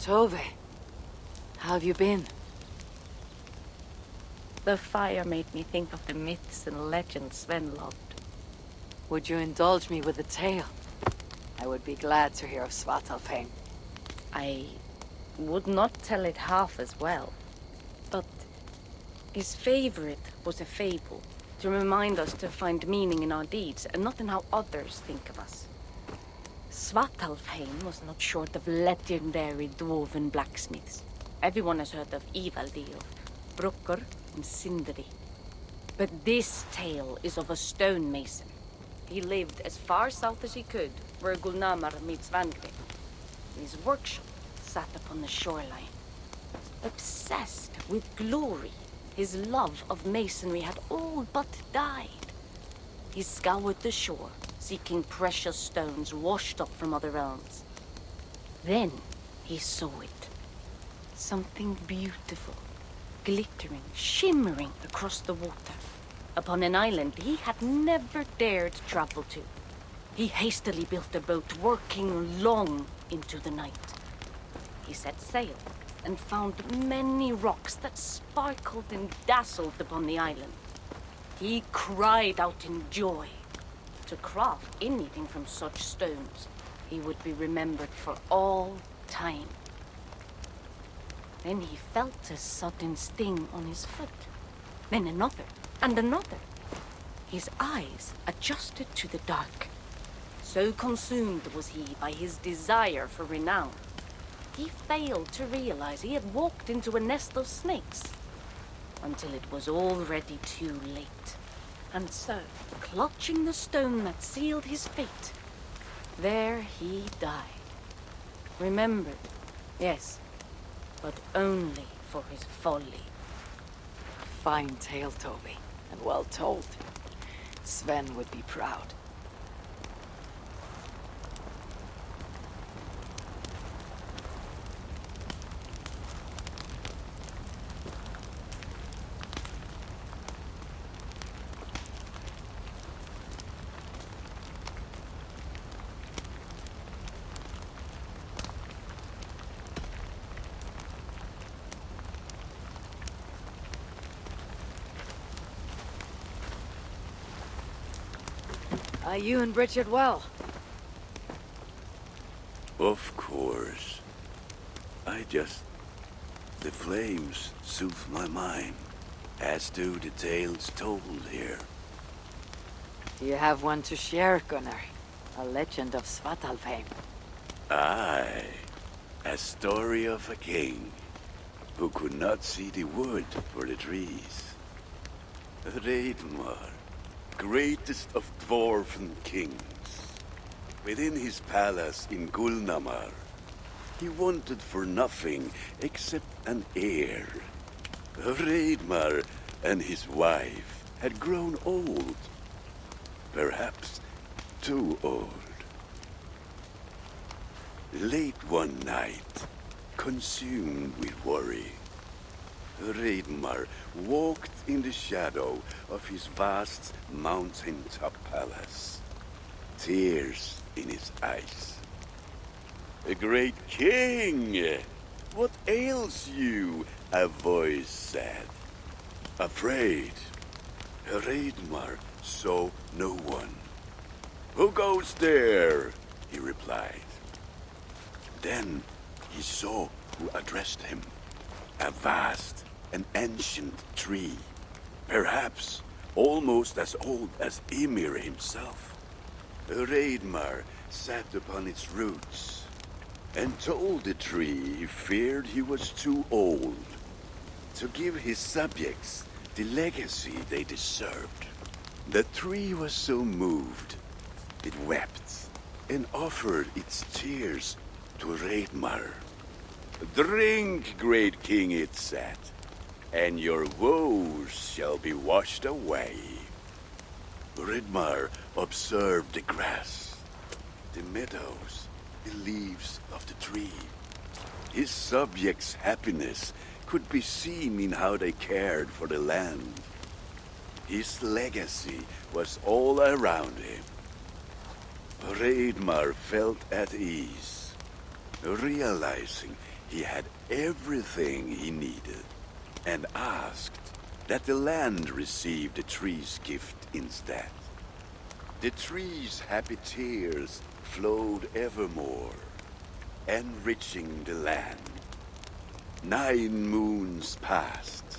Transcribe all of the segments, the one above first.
Tove, how have you been? The fire made me think of the myths and legends Sven loved. Would you indulge me with a tale? I would be glad to hear of Svartalfheim. I would not tell it half as well, but his favorite was a fable, to remind us to find meaning in our deeds and not in how others think of us. Svartalfheim was not short of legendary dwarven blacksmiths. Everyone has heard of Ivaldi, of Brokkr and Sindri. But this tale is of a stonemason. He lived as far south as he could, where Gulnamar meets Vangrid. His workshop sat upon the shoreline. Obsessed with glory, his love of masonry had all but died. He scoured the shore, seeking precious stones washed up from other realms. Then he saw it. Something beautiful, glittering, shimmering across the water, upon an island he had never dared travel to. He hastily built a boat, working long into the night. He set sail and found many rocks that sparkled and dazzled upon the island. He cried out in joy. To craft anything from such stones, he would be remembered for all time. Then he felt a sudden sting on his foot. Then another, and another. His eyes adjusted to the dark. So consumed was he by his desire for renown, he failed to realize he had walked into a nest of snakes, until it was already too late. And so, clutching the stone that sealed his fate, there he died. Remembered, yes, but only for his folly. Fine tale, Tove, and well told. Sven would be proud. Are you and Bridget well? Of course. The flames soothe my mind, as do the tales told here. You have one to share, Gunnar. A legend of Svartalfheim. Aye, a story of a king who could not see the wood for the trees. Reidmar, greatest of dwarven kings. Within his palace in Gulnamar, he wanted for nothing except an heir. Reidmar and his wife had grown old. Perhaps too old. Late one night, consumed with worry, Reidmar walked in the shadow of his vast mountain-top palace, tears in his eyes. "A great king! What ails you?" a voice said. Afraid, Reidmar saw no one. "Who goes there?" he replied. Then he saw who addressed him. A vast and ancient tree, perhaps almost as old as Ymir himself. Reidmar sat upon its roots and told the tree he feared he was too old to give his subjects the legacy they deserved. The tree was so moved, it wept and offered its tears to Reidmar. "Drink, great king," it said, "and your woes shall be washed away." Reidmar observed the grass, the meadows, the leaves of the tree. His subjects' happiness could be seen in how they cared for the land. His legacy was all around him. Reidmar felt at ease, realizing he had everything he needed, and asked that the land receive the tree's gift instead. The tree's happy tears flowed evermore, enriching the land. 9 moons passed,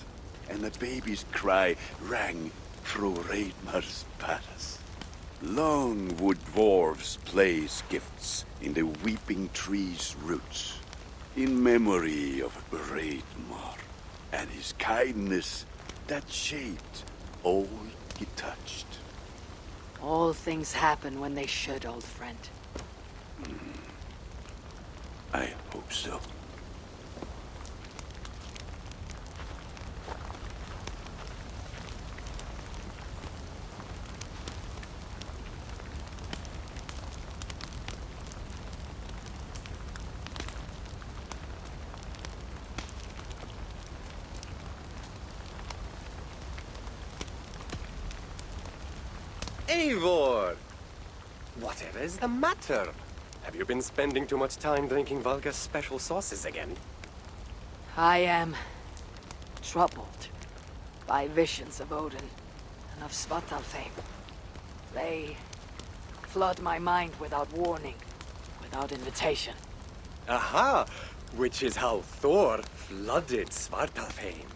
and a baby's cry rang through Reidmar's palace. Long would dwarves place gifts in the weeping tree's roots, in memory of Reidmar and his kindness that shaped all he touched. All things happen when they should, old friend. I hope so. Eivor! Whatever is the matter? Have you been spending too much time drinking Valga's special sauces again? I am troubled by visions of Odin and of Svartalfheim. They flood my mind without warning, without invitation. Aha! Which is how Thor flooded Svartalfheim.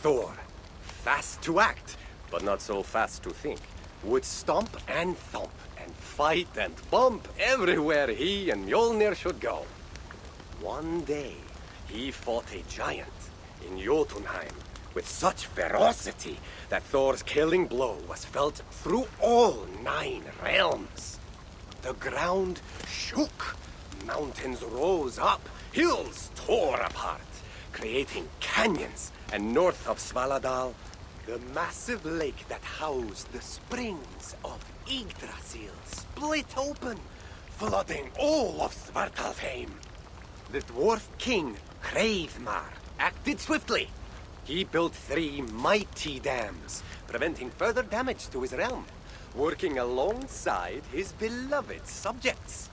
Thor, fast to act, but not so fast to think, would stomp and thump and fight and bump everywhere he and Mjolnir should go. One day, he fought a giant in Jotunheim with such ferocity that Thor's killing blow was felt through all 9 realms. The ground shook, mountains rose up, hills tore apart, creating canyons, and north of Svaladal, the massive lake that housed the springs of Yggdrasil split open, flooding all of Svartalfheim. The dwarf king, Hreidmar, acted swiftly. He built 3 mighty dams, preventing further damage to his realm, working alongside his beloved subjects.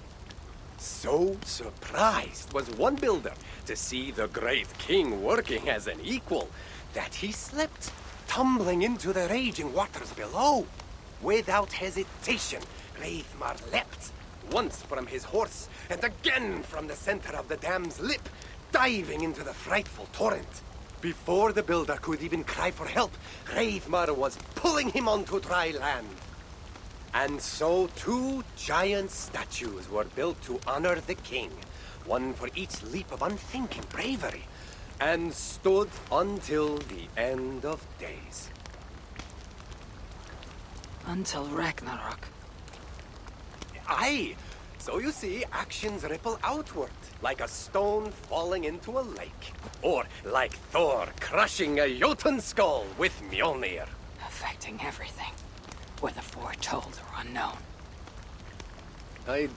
So surprised was one builder to see the great king working as an equal that he slipped, tumbling into the raging waters below. Without hesitation, Hreidmar leapt, once from his horse and again from the center of the dam's lip, diving into the frightful torrent. Before the builder could even cry for help, Hreidmar was pulling him onto dry land. And so 2 giant statues were built to honor the king, one for each leap of unthinking bravery, and stood until the end of days. Until Ragnarok. Aye! So you see, actions ripple outward, like a stone falling into a lake. Or like Thor crushing a Jotun skull with Mjolnir. Affecting everything, whether foretold or unknown. I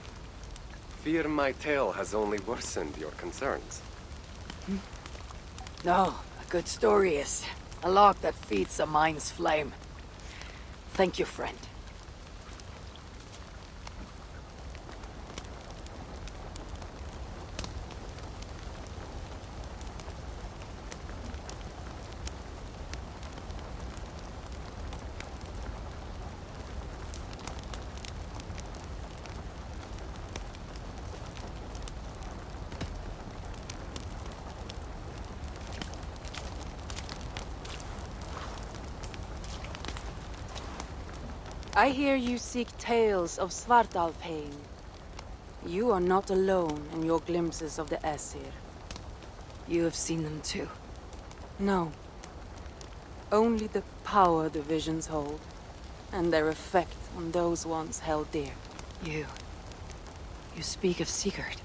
fear my tale has only worsened your concerns. No, a good story is a log that feeds a mind's flame. Thank you, friend. I hear you seek tales of Svartalfheim. You are not alone in your glimpses of the Aesir. You have seen them too. No. Only the power the visions hold, and their effect on those once held dear. You speak of Sigurd.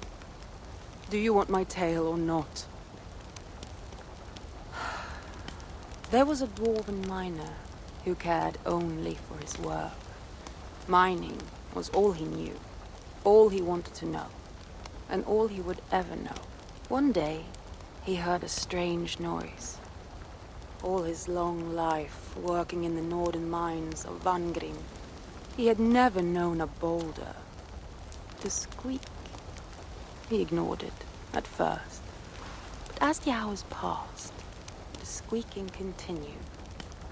Do you want my tale or not? There was a dwarven miner who cared only for his work. Mining was all he knew, all he wanted to know, and all he would ever know. One day, he heard a strange noise. All his long life, working in the northern mines of Vangrim, he had never known a boulder to squeak. He ignored it, at first. But as the hours passed, the squeaking continued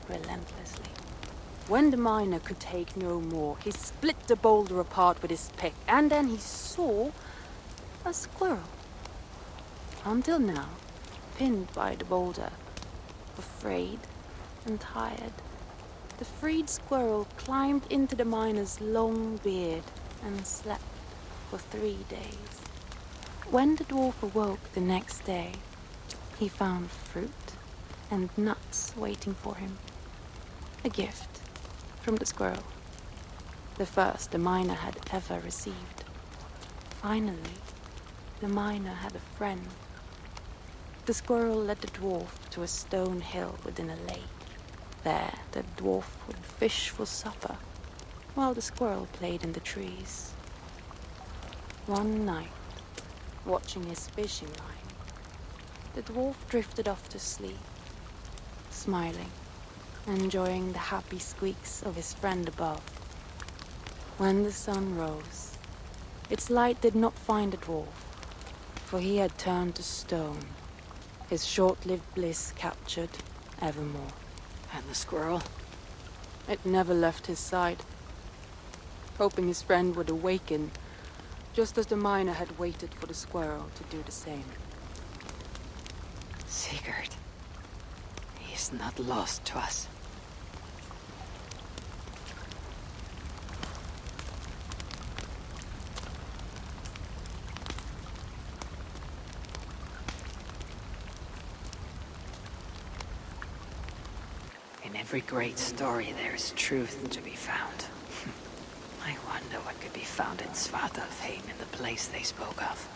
relentlessly. When the miner could take no more, he split the boulder apart with his pick, and then he saw a squirrel. Until now, pinned by the boulder, afraid and tired, the freed squirrel climbed into the miner's long beard and slept for 3 days. When the dwarf awoke the next day, he found fruit and nuts waiting for him. A gift from the squirrel, the first the miner had ever received. Finally, the miner had a friend. The squirrel led the dwarf to a stone hill within a lake. There, the dwarf would fish for supper, while the squirrel played in the trees. One night, watching his fishing line, the dwarf drifted off to sleep, smiling, enjoying the happy squeaks of his friend above. When the sun rose, its light did not find the dwarf, for he had turned to stone, his short-lived bliss captured evermore. And the squirrel? It never left his side, hoping his friend would awaken, just as the miner had waited for the squirrel to do the same. Sigurd. He is not lost to us. In every great story there is truth to be found. I wonder what could be found in Svartalfheim in the place they spoke of.